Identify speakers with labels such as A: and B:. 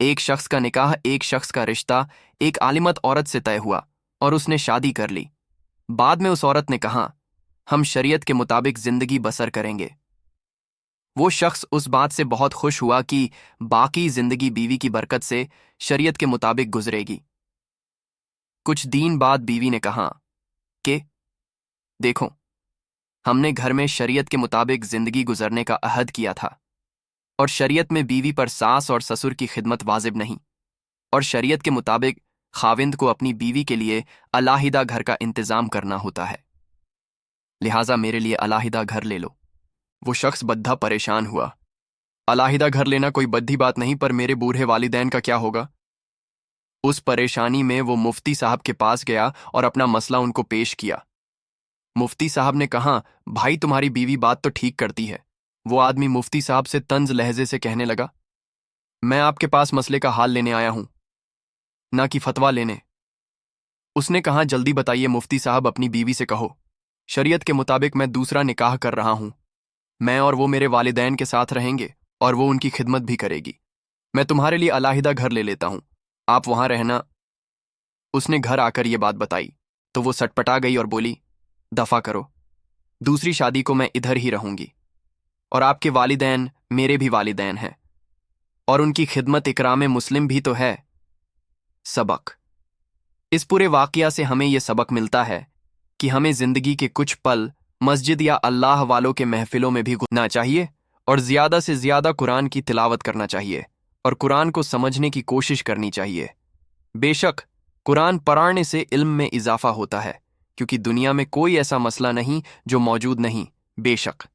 A: ایک شخص کا نکاح، ایک شخص کا رشتہ ایک عالمت عورت سے طے ہوا اور اس نے شادی کر لی۔ بعد میں اس عورت نے کہا، ہم شریعت کے مطابق زندگی بسر کریں گے۔ وہ شخص اس بات سے بہت خوش ہوا کہ باقی زندگی بیوی کی برکت سے شریعت کے مطابق گزرے گی۔ کچھ دن بعد بیوی نے کہا کہ دیکھو، ہم نے گھر میں شریعت کے مطابق زندگی گزرنے کا عہد کیا تھا، اور شریعت میں بیوی پر ساس اور سسر کی خدمت واجب نہیں، اور شریعت کے مطابق خاوند کو اپنی بیوی کے لیے علیحدہ گھر کا انتظام کرنا ہوتا ہے، لہٰذا میرے لیے علیحدہ گھر لے لو۔ وہ شخص بدھا پریشان ہوا۔ علیحدہ گھر لینا کوئی بدھی بات نہیں، پر میرے بوڑھے والدین کا کیا ہوگا؟ اس پریشانی میں وہ مفتی صاحب کے پاس گیا اور اپنا مسئلہ ان کو پیش کیا۔ مفتی صاحب نے کہا، بھائی تمہاری بیوی بات تو ٹھیک کرتی ہے۔ وہ آدمی مفتی صاحب سے طنز لہجے سے کہنے لگا، میں آپ کے پاس مسئلے کا حل لینے آیا ہوں، نہ کہ فتویٰ لینے۔ اس نے کہا، جلدی بتائیے مفتی صاحب، اپنی بیوی سے کہو، شریعت کے مطابق میں دوسرا نکاح کر رہا ہوں، میں اور وہ میرے والدین کے ساتھ رہیں گے اور وہ ان کی خدمت بھی کرے گی۔ میں تمہارے لیے علیحدہ گھر لے لیتا ہوں، آپ وہاں رہنا۔ اس نے گھر آ کر یہ بات بتائی تو وہ سٹپٹا گئی اور بولی، دفع کرو، دوسری شادی کو میں ادھر ہی رہوں گی، اور آپ کے والدین میرے بھی والدین ہیں، اور ان کی خدمت اکرام مسلم بھی تو ہے۔ سبق: اس پورے واقعہ سے ہمیں یہ سبق ملتا ہے کہ ہمیں زندگی کے کچھ پل مسجد یا اللہ والوں کے محفلوں میں بھی گزارنا چاہیے، اور زیادہ سے زیادہ قرآن کی تلاوت کرنا چاہیے، اور قرآن کو سمجھنے کی کوشش کرنی چاہیے۔ بے شک قرآن پڑھنے سے علم میں اضافہ ہوتا ہے، کیونکہ دنیا میں کوئی ایسا مسئلہ نہیں جو موجود نہیں۔ بے شک